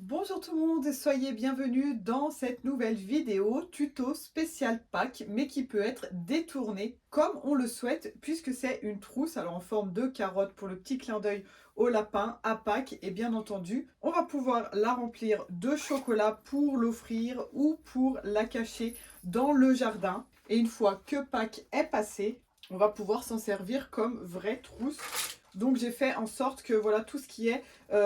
Bonjour tout le monde et soyez bienvenus dans cette nouvelle vidéo tuto spécial Pâques mais qui peut être détournée comme on le souhaite puisque c'est une trousse alors en forme de carotte pour le petit clin d'œil au lapin à Pâques et bien entendu on va pouvoir la remplir de chocolat pour l'offrir ou pour la cacher dans le jardin et une fois que Pâques est passé on va pouvoir s'en servir comme vraie trousse. Donc j'ai fait en sorte que voilà tout ce qui est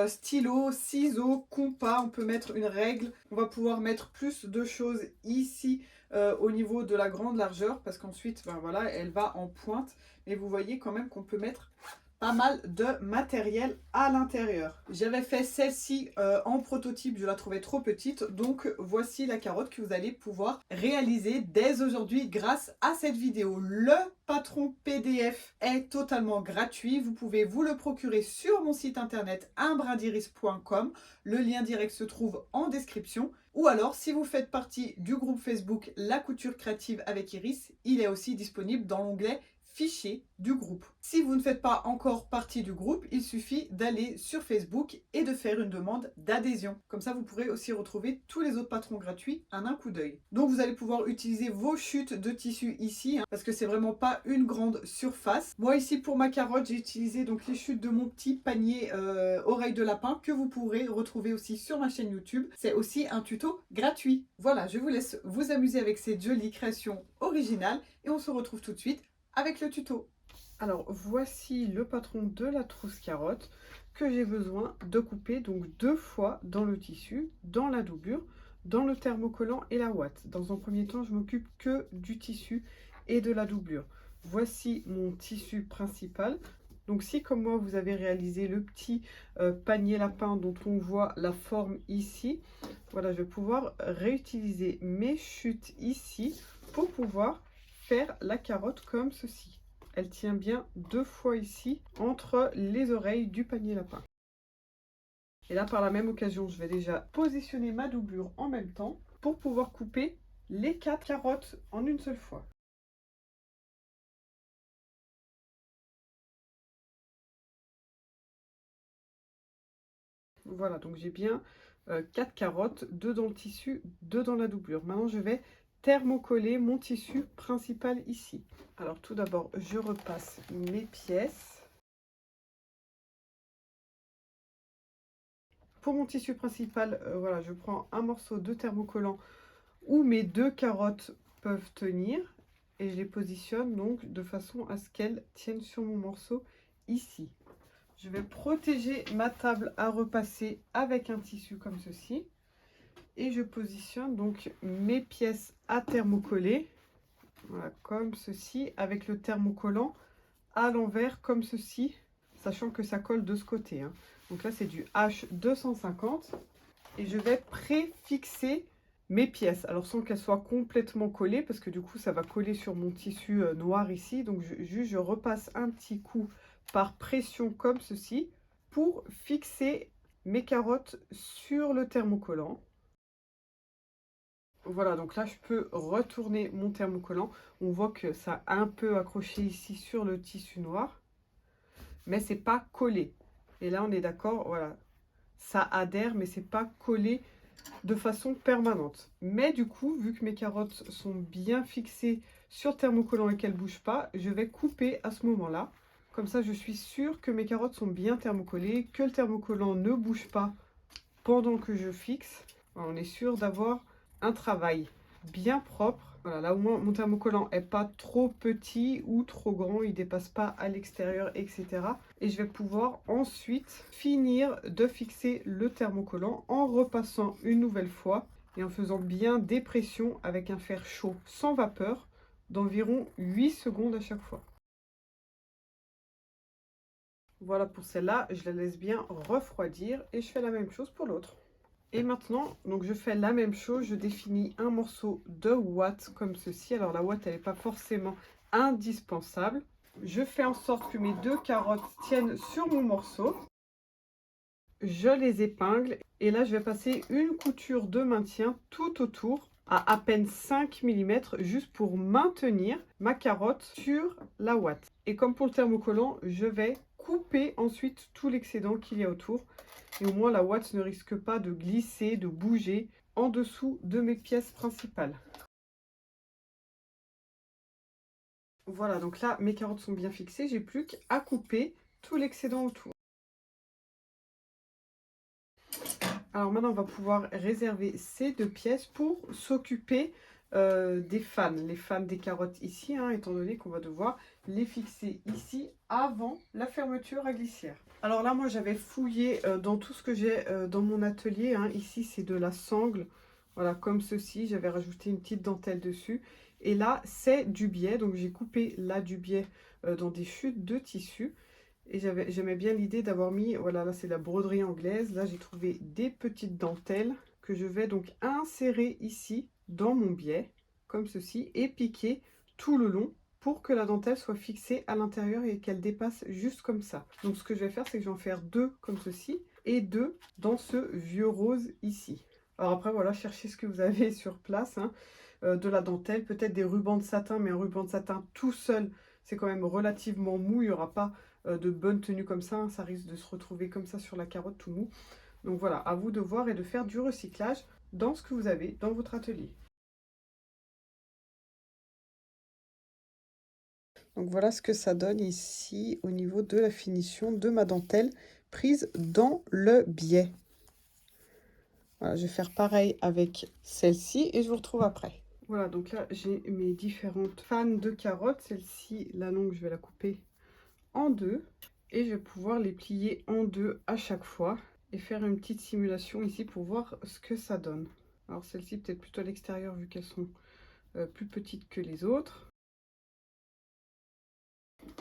stylo, ciseaux, compas, on peut mettre une règle. On va pouvoir mettre plus de choses ici au niveau de la grande largeur parce qu'ensuite ben voilà, elle va en pointe. Mais vous voyez quand même qu'on peut mettre pas mal de matériel à l'intérieur. J'avais fait celle-ci en prototype, je la trouvais trop petite, donc voici la carotte que vous allez pouvoir réaliser dès aujourd'hui grâce à cette vidéo. Le patron PDF est totalement gratuit, vous pouvez vous le procurer sur mon site internet unbrindiris.com, le lien direct se trouve en description. Ou alors, si vous faites partie du groupe Facebook La Couture Créative avec Iris, il est aussi disponible dans l'onglet fichier du groupe. Si vous ne faites pas encore partie du groupe, il suffit d'aller sur Facebook et de faire une demande d'adhésion. Comme ça, vous pourrez aussi retrouver tous les autres patrons gratuits en un coup d'œil. Donc, vous allez pouvoir utiliser vos chutes de tissu ici, parce que c'est vraiment pas une grande surface. Moi, ici, pour ma carotte, j'ai utilisé donc les chutes de mon petit panier oreille de lapin que vous pourrez retrouver aussi sur ma chaîne YouTube. C'est aussi un tuto gratuit. Voilà, je vous laisse vous amuser avec ces jolies créations originales et on se retrouve tout de suite avec le tuto. Alors voici le patron de la trousse carotte que j'ai besoin de couper donc 2 fois dans le tissu, dans la doublure, dans le thermocollant et la ouate. Dans un premier temps, je m'occupe que du tissu et de la doublure. Voici mon tissu principal. Donc si comme moi vous avez réalisé le petit panier lapin dont on voit la forme ici, voilà, je vais pouvoir réutiliser mes chutes ici pour pouvoir faire la carotte comme ceci. Elle tient bien 2 fois ici entre les oreilles du panier lapin. Et là, par la même occasion, je vais déjà positionner ma doublure en même temps pour pouvoir couper les 4 carottes en une seule fois. Voilà, donc j'ai bien 4 carottes, 2 dans le tissu, 2 dans la doublure. Maintenant, je vais thermocoller mon tissu principal ici. Alors tout d'abord, je repasse mes pièces. Pour mon tissu principal, voilà, je prends un morceau de thermocollant où mes 2 carottes peuvent tenir et je les positionne donc de façon à ce qu'elles tiennent sur mon morceau ici. Je vais protéger ma table à repasser avec un tissu comme ceci et je positionne donc mes pièces à thermocoller, voilà, comme ceci, avec le thermocollant à l'envers comme ceci, sachant que ça colle de ce côté, hein. Donc là c'est du H250 et je vais préfixer mes pièces, alors sans qu'elles soient complètement collées parce que du coup ça va coller sur mon tissu noir ici. Donc je repasse un petit coup par pression comme ceci pour fixer mes carottes sur le thermocollant. Voilà, donc là je peux retourner mon thermocollant. On voit que ça a un peu accroché ici sur le tissu noir, mais c'est pas collé. Et là on est d'accord, voilà, ça adhère mais c'est pas collé de façon permanente. Mais du coup, vu que mes carottes sont bien fixées sur le thermocollant et qu'elles ne bougent pas, je vais couper à ce moment-là. Comme ça, je suis sûre que mes carottes sont bien thermocollées, que le thermocollant ne bouge pas pendant que je fixe. Voilà, on est sûr d'avoir un travail bien propre. Voilà, là au moins mon thermocollant est pas trop petit ou trop grand, il dépasse pas à l'extérieur, etc. Et je vais pouvoir ensuite finir de fixer le thermocollant en repassant une nouvelle fois et en faisant bien des pressions avec un fer chaud sans vapeur d'environ 8 secondes à chaque fois. Voilà pour celle-là, je la laisse bien refroidir et je fais la même chose pour l'autre. Et maintenant, donc je fais la même chose, je définis un morceau de ouate comme ceci. Alors la ouate, elle n'est pas forcément indispensable. Je fais en sorte que mes 2 carottes tiennent sur mon morceau. Je les épingle et là, je vais passer une couture de maintien tout autour à peine 5 mm juste pour maintenir ma carotte sur la ouate. Et comme pour le thermocollant, je vais couper ensuite tout l'excédent qu'il y a autour. Et au moins la ouate ne risque pas de glisser, de bouger en dessous de mes pièces principales. Voilà, donc là, mes carottes sont bien fixées. J'ai plus qu'à couper tout l'excédent autour. Alors maintenant, on va pouvoir réserver ces 2 pièces pour s'occuper des fans. Les fans des carottes ici, hein, étant donné qu'on va devoir les fixer ici avant la fermeture à glissière. Alors là, moi, j'avais fouillé dans tout ce que j'ai dans mon atelier. Hein. Ici, c'est de la sangle. Voilà, comme ceci. J'avais rajouté une petite dentelle dessus. Et là, c'est du biais. Donc, j'ai coupé là du biais dans des chutes de tissu. Et j'aimais bien l'idée d'avoir mis, voilà, là, c'est la broderie anglaise. Là, j'ai trouvé des petites dentelles que je vais donc insérer ici dans mon biais, comme ceci, et piquer tout le long pour que la dentelle soit fixée à l'intérieur et qu'elle dépasse juste comme ça. Donc ce que je vais faire, c'est que je vais en faire 2 comme ceci et 2 dans ce vieux rose ici. Alors après, voilà, cherchez ce que vous avez sur place, hein, de la dentelle, peut-être des rubans de satin, mais un ruban de satin tout seul, c'est quand même relativement mou, il n'y aura pas de bonne tenue comme ça, hein, ça risque de se retrouver comme ça sur la carotte tout mou. Donc voilà, à vous de voir et de faire du recyclage dans ce que vous avez dans votre atelier. Donc voilà ce que ça donne ici au niveau de la finition de ma dentelle prise dans le biais. Voilà, je vais faire pareil avec celle-ci et je vous retrouve après. Voilà, donc là j'ai mes différentes fans de carottes. Celle-ci, la longue, je vais la couper en 2 et je vais pouvoir les plier en 2 à chaque fois et faire une petite simulation ici pour voir ce que ça donne. Alors celle-ci peut-être plutôt à l'extérieur vu qu'elles sont plus petites que les autres.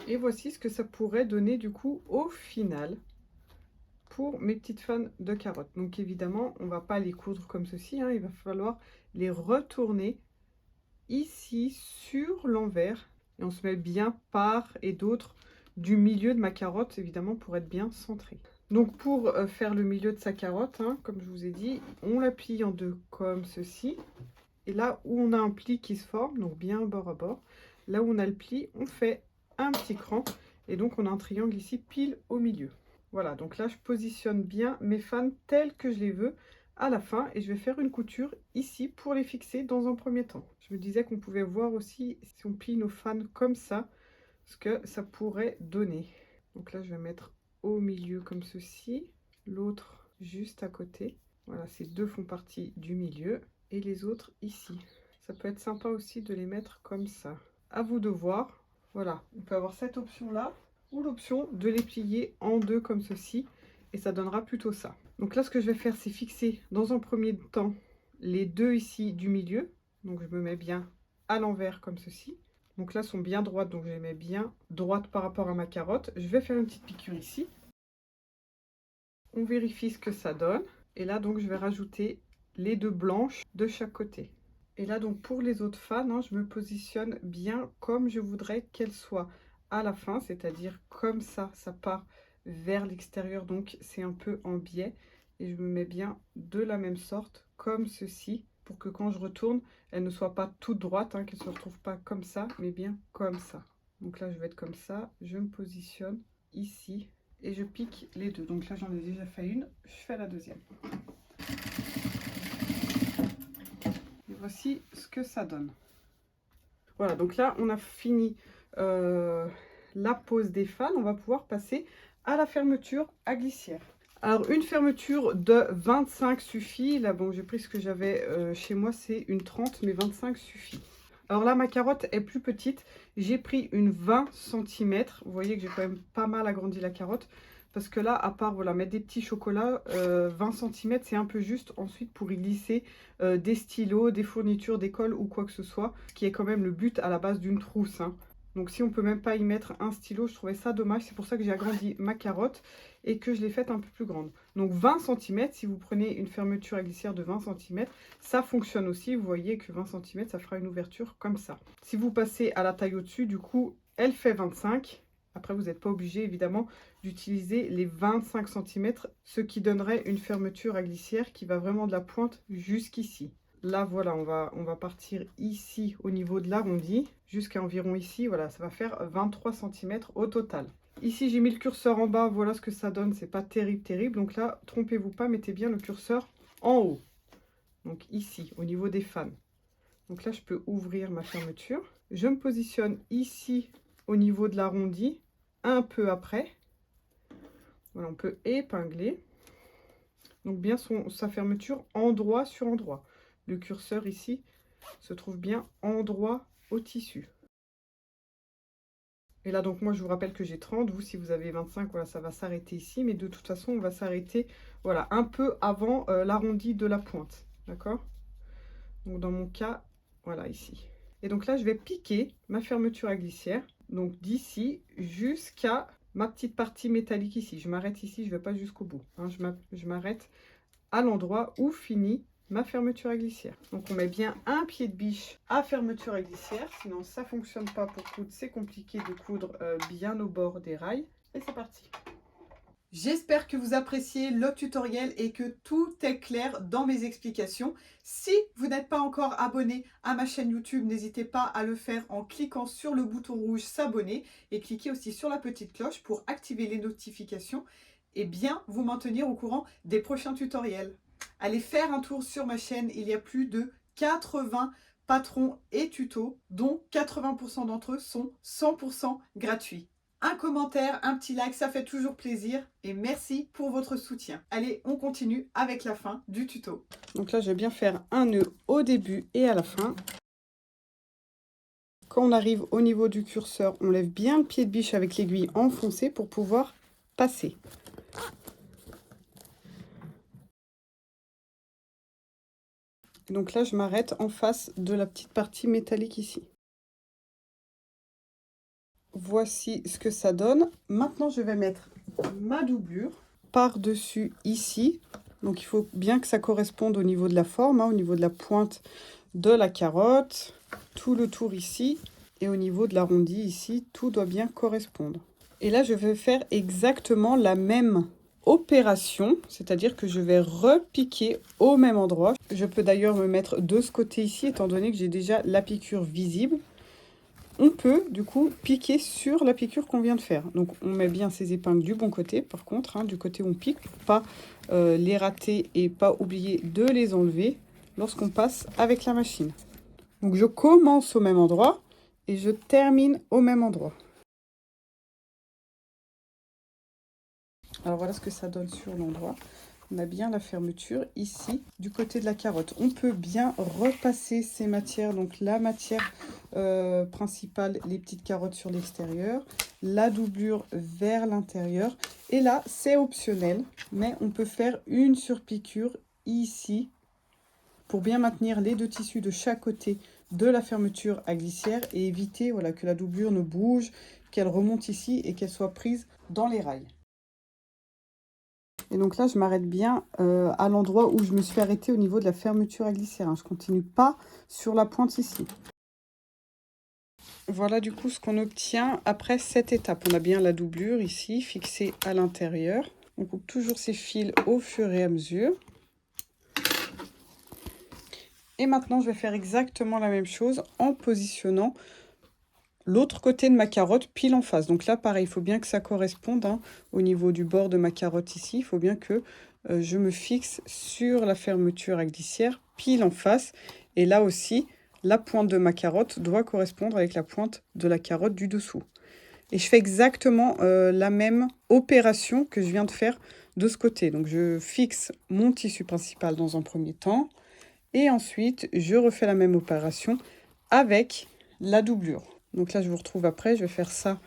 Et voici ce que ça pourrait donner du coup au final pour mes petites fans de carottes. Donc évidemment, on ne va pas les coudre comme ceci, hein, il va falloir les retourner ici sur l'envers. Et on se met bien part et d'autre du milieu de ma carotte, évidemment, pour être bien centré. Donc pour faire le milieu de sa carotte, hein, comme je vous ai dit, on la plie en 2 comme ceci. Et là où on a un pli qui se forme, donc bien bord à bord, là où on a le pli, on fait un petit cran. Et donc on a un triangle ici pile au milieu. Voilà, donc là je positionne bien mes fans tels que je les veux à la fin. Et je vais faire une couture ici pour les fixer dans un premier temps. Je me disais qu'on pouvait voir aussi, si on plie nos fans comme ça, ce que ça pourrait donner. Donc là je vais mettre au milieu comme ceci, l'autre juste à côté. Voilà, ces 2 font partie du milieu et les autres ici. Ça peut être sympa aussi de les mettre comme ça. À vous de voir. Voilà, on peut avoir cette option-là ou l'option de les plier en 2 comme ceci et ça donnera plutôt ça. Donc là, ce que je vais faire, c'est fixer dans un premier temps les 2 ici du milieu. Donc je me mets bien à l'envers comme ceci. Donc là, sont bien droites, donc je les mets bien droites par rapport à ma carotte. Je vais faire une petite piqûre ici. On vérifie ce que ça donne. Et là, donc, je vais rajouter les 2 blanches de chaque côté. Et là, donc, pour les autres fans, hein, je me positionne bien comme je voudrais qu'elles soient à la fin, c'est-à-dire comme ça part vers l'extérieur, donc c'est un peu en biais. Et je me mets bien de la même sorte, comme ceci, pour que quand je retourne, elles ne soient pas toutes droites, hein, qu'elles ne se retrouvent pas comme ça, mais bien comme ça. Donc là, je vais être comme ça, je me positionne ici et je pique les 2. Donc là, j'en ai déjà fait une, je fais la deuxième. Et voici ce que ça donne. Voilà, donc là, on a fini la pose des fans. On va pouvoir passer à la fermeture à glissière. Alors, une fermeture de 25 suffit. Là, bon, j'ai pris ce que j'avais chez moi, c'est une 30, mais 25 suffit. Alors là, ma carotte est plus petite. J'ai pris une 20 cm. Vous voyez que j'ai quand même pas mal agrandi la carotte. Parce que là, à part voilà, mettre des petits chocolats, 20 cm, c'est un peu juste ensuite pour y glisser des stylos, des fournitures d'école ou quoi que ce soit. Ce qui est quand même le but à la base d'une trousse, hein. Donc si on peut même pas y mettre un stylo, je trouvais ça dommage. C'est pour ça que j'ai agrandi ma carotte et que je l'ai faite un peu plus grande. Donc 20 cm, si vous prenez une fermeture à glissière de 20 cm, ça fonctionne aussi. Vous voyez que 20 cm, ça fera une ouverture comme ça. Si vous passez à la taille au-dessus, du coup, elle fait 25. Après, vous n'êtes pas obligé, évidemment, d'utiliser les 25 cm, ce qui donnerait une fermeture à glissière qui va vraiment de la pointe jusqu'ici. Là, voilà, on va partir ici au niveau de l'arrondi, jusqu'à environ ici. Voilà, ça va faire 23 cm au total. Ici, j'ai mis le curseur en bas, voilà ce que ça donne, c'est pas terrible, terrible. Donc là, trompez-vous pas, mettez bien le curseur en haut. Donc ici, au niveau des fans. Donc là, je peux ouvrir ma fermeture. Je me positionne ici, au niveau de l'arrondi, un peu après. Voilà, on peut épingler. Donc bien sa fermeture endroit sur endroit. Le curseur ici se trouve bien endroit au tissu. Et là, donc moi, je vous rappelle que j'ai 30. Vous, si vous avez 25, voilà, ça va s'arrêter ici. Mais de toute façon, on va s'arrêter, voilà, un peu avant l'arrondi de la pointe. D'accord? Donc dans mon cas, voilà, ici. Et donc là, je vais piquer ma fermeture à glissière. Donc d'ici jusqu'à ma petite partie métallique ici. Je m'arrête ici, je ne vais pas jusqu'au bout. Hein, je m'arrête à l'endroit où finit ma fermeture à glissière. Donc on met bien un pied de biche à fermeture à glissière, sinon ça ne fonctionne pas pour coudre, c'est compliqué de coudre bien au bord des rails. Et c'est parti. J'espère que vous appréciez le tutoriel et que tout est clair dans mes explications. Si vous n'êtes pas encore abonné à ma chaîne YouTube, n'hésitez pas à le faire en cliquant sur le bouton rouge s'abonner et cliquez aussi sur la petite cloche pour activer les notifications et bien vous maintenir au courant des prochains tutoriels. Allez faire un tour sur ma chaîne, il y a plus de 80 patrons et tutos, dont 80% d'entre eux sont 100% gratuits. Un commentaire, un petit like, ça fait toujours plaisir et merci pour votre soutien. Allez, on continue avec la fin du tuto. Donc là, je vais bien faire un nœud au début et à la fin. Quand on arrive au niveau du curseur, on lève bien le pied de biche avec l'aiguille enfoncée pour pouvoir passer. Donc là, je m'arrête en face de la petite partie métallique ici. Voici ce que ça donne. Maintenant, je vais mettre ma doublure par-dessus ici. Donc, il faut bien que ça corresponde au niveau de la forme, hein, au niveau de la pointe de la carotte, tout le tour ici. Et au niveau de l'arrondi ici, tout doit bien correspondre. Et là, je vais faire exactement la même opération, c'est-à-dire que je vais repiquer au même endroit. Je peux d'ailleurs me mettre de ce côté ici, étant donné que j'ai déjà la piqûre visible. On peut du coup piquer sur la piqûre qu'on vient de faire. Donc on met bien ces épingles du bon côté, par contre, hein, du côté où on pique, pour pas les rater et pas oublier de les enlever lorsqu'on passe avec la machine. Donc je commence au même endroit et je termine au même endroit. Alors voilà ce que ça donne sur l'endroit. On a bien la fermeture ici du côté de la carotte. On peut bien repasser ces matières, donc la matière principale, les petites carottes sur l'extérieur, la doublure vers l'intérieur. Et là, c'est optionnel, mais on peut faire une surpiqûre ici pour bien maintenir les deux tissus de chaque côté de la fermeture à glissière et éviter, voilà, que la doublure ne bouge, qu'elle remonte ici et qu'elle soit prise dans les rails. Et donc là, je m'arrête bien à l'endroit où je me suis arrêtée au niveau de la fermeture à glissière. Hein. Je ne continue pas sur la pointe ici. Voilà du coup ce qu'on obtient après cette étape. On a bien la doublure ici, fixée à l'intérieur. On coupe toujours ces fils au fur et à mesure. Et maintenant, je vais faire exactement la même chose en positionnant l'autre côté de ma carotte pile en face. Donc là, pareil, il faut bien que ça corresponde hein, au niveau du bord de ma carotte ici. Il faut bien que je me fixe sur la fermeture à glissière pile en face. Et là aussi, la pointe de ma carotte doit correspondre avec la pointe de la carotte du dessous. Et je fais exactement la même opération que je viens de faire de ce côté. Donc je fixe mon tissu principal dans un premier temps. Et ensuite, je refais la même opération avec la doublure. Donc là, je vous retrouve après. Je vais faire ça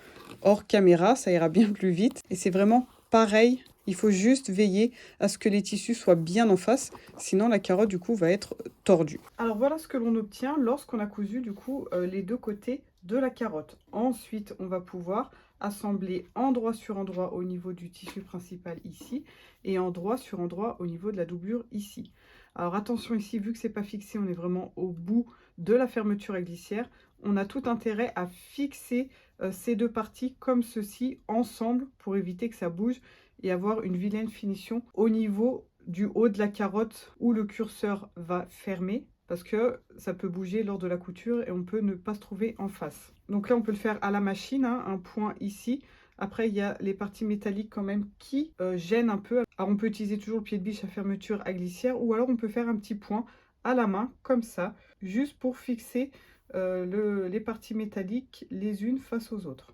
hors caméra. Ça ira bien plus vite. Et c'est vraiment pareil. Il faut juste veiller à ce que les tissus soient bien en face. Sinon, la carotte, du coup, va être tordue. Alors, voilà ce que l'on obtient lorsqu'on a cousu, du coup, les deux côtés de la carotte. Ensuite, on va pouvoir assembler endroit sur endroit au niveau du tissu principal ici. Et endroit sur endroit au niveau de la doublure ici. Alors, attention ici, vu que c'est pas fixé, on est vraiment au bout de la fermeture à glissière. On a tout intérêt à fixer ces deux parties comme ceci ensemble pour éviter que ça bouge et avoir une vilaine finition au niveau du haut de la carotte où le curseur va fermer parce que ça peut bouger lors de la couture et on peut ne pas se trouver en face. Donc là, on peut le faire à la machine, hein, un point ici Après, il y a les parties métalliques quand même qui gênent un peu. Alors, on peut utiliser toujours le pied de biche à fermeture à glissière ou alors on peut faire un petit point à la main, comme ça, juste pour fixer les parties métalliques les unes face aux autres.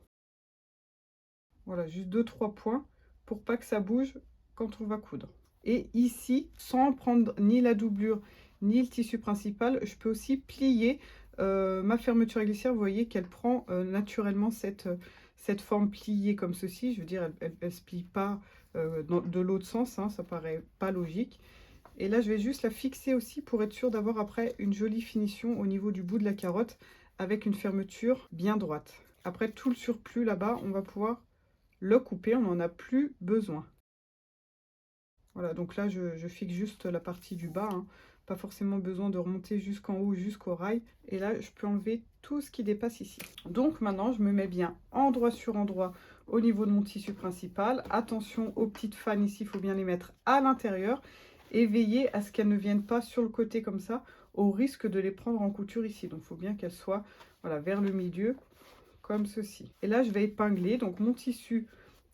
Voilà, juste 2-3 points pour pas que ça bouge quand on va coudre. Et ici, sans prendre ni la doublure ni le tissu principal, je peux aussi plier ma fermeture à glissière. Vous voyez qu'elle prend naturellement cette forme pliée comme ceci. Je veux dire, elle se plie pas de l'autre sens, hein, ça paraît pas logique. Et là, je vais juste la fixer aussi pour être sûr d'avoir après une jolie finition au niveau du bout de la carotte avec une fermeture bien droite. Après, tout le surplus là-bas, on va pouvoir le couper, on n'en a plus besoin. Voilà, donc là, je fixe juste la partie du bas, hein. Pas forcément besoin de remonter jusqu'en haut, jusqu'au rail. Et là, je peux enlever tout ce qui dépasse ici. Donc maintenant, je me mets bien endroit sur endroit au niveau de mon tissu principal. Attention aux petites fans ici, il faut bien les mettre à l'intérieur. Et veiller à ce qu'elles ne viennent pas sur le côté comme ça, au risque de les prendre en couture ici. Donc il faut bien qu'elles soient voilà, vers le milieu, comme ceci. Et là, je vais épingler donc mon tissu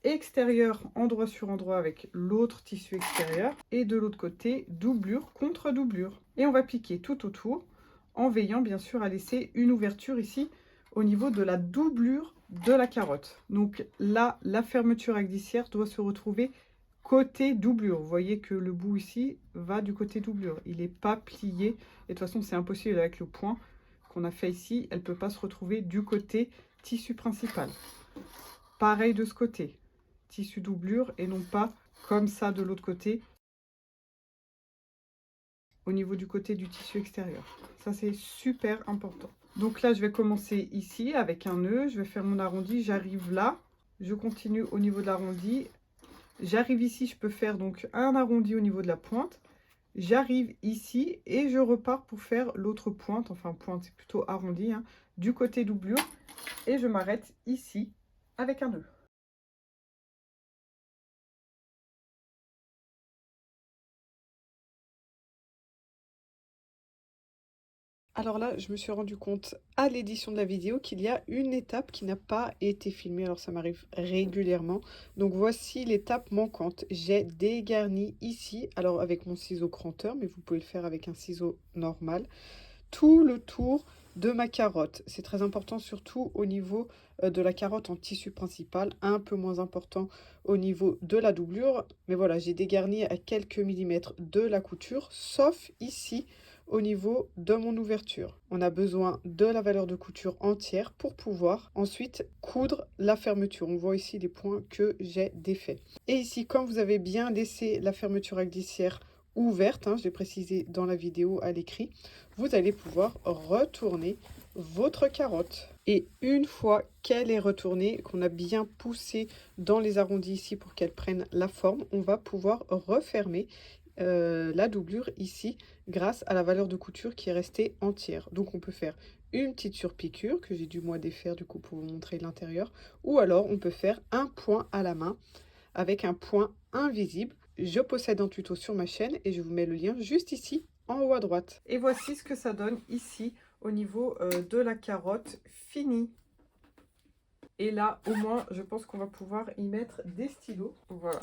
extérieur endroit sur endroit avec l'autre tissu extérieur et de l'autre côté doublure contre doublure. Et on va piquer tout autour en veillant bien sûr à laisser une ouverture ici au niveau de la doublure de la carotte. Donc là, la fermeture à glissière doit se retrouver côté doublure. Vous voyez que le bout ici va du côté doublure. Il n'est pas plié. Et de toute façon, c'est impossible avec le point qu'on a fait ici. Elle ne peut pas se retrouver du côté tissu principal. Pareil de ce côté. Tissu doublure et non pas comme ça de l'autre côté au niveau du côté du tissu extérieur. Ça, c'est super important. Donc là, je vais commencer ici avec un nœud. Je vais faire mon arrondi. J'arrive là. Je continue au niveau de l'arrondi. J'arrive ici. Je peux faire donc un arrondi au niveau de la pointe. J'arrive ici et je repars pour faire l'autre pointe. Enfin, pointe, c'est plutôt arrondi, hein, du côté doublure. Et je m'arrête ici avec un nœud. Alors là, je me suis rendu compte à l'édition de la vidéo qu'il y a une étape qui n'a pas été filmée. Alors ça m'arrive régulièrement. Donc voici l'étape manquante. J'ai dégarni ici, alors avec mon ciseau cranteur, mais vous pouvez le faire avec un ciseau normal, tout le tour de ma carotte. C'est très important surtout au niveau de la carotte en tissu principal, un peu moins important au niveau de la doublure. Mais voilà, j'ai dégarni à quelques millimètres de la couture, sauf ici au niveau de mon ouverture. On a besoin de la valeur de couture entière pour pouvoir ensuite coudre la fermeture. On voit ici les points que j'ai défaits. Et ici, comme vous avez bien laissé la fermeture à glissière ouverte, hein, je l'ai précisé dans la vidéo à l'écrit, vous allez pouvoir retourner votre carotte. Et une fois qu'elle est retournée, qu'on a bien poussé dans les arrondis ici pour qu'elle prenne la forme, on va pouvoir refermer la doublure ici grâce à la valeur de couture qui est restée entière. Donc on peut faire une petite surpiqûre que j'ai dû moi défaire du coup pour vous montrer l'intérieur, ou alors on peut faire un point à la main avec un point invisible. Je possède un tuto sur ma chaîne et je vous mets le lien juste ici en haut à droite. Et voici ce que ça donne ici au niveau de la carotte finie. Et là, au moins, je pense qu'on va pouvoir y mettre des stylos. Voilà.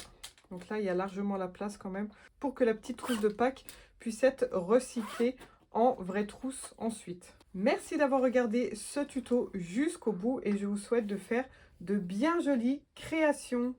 Donc là, il y a largement la place quand même pour que la petite trousse de Pâques puisse être recyclée en vraie trousse ensuite. Merci d'avoir regardé ce tuto jusqu'au bout et je vous souhaite de faire de bien jolies créations.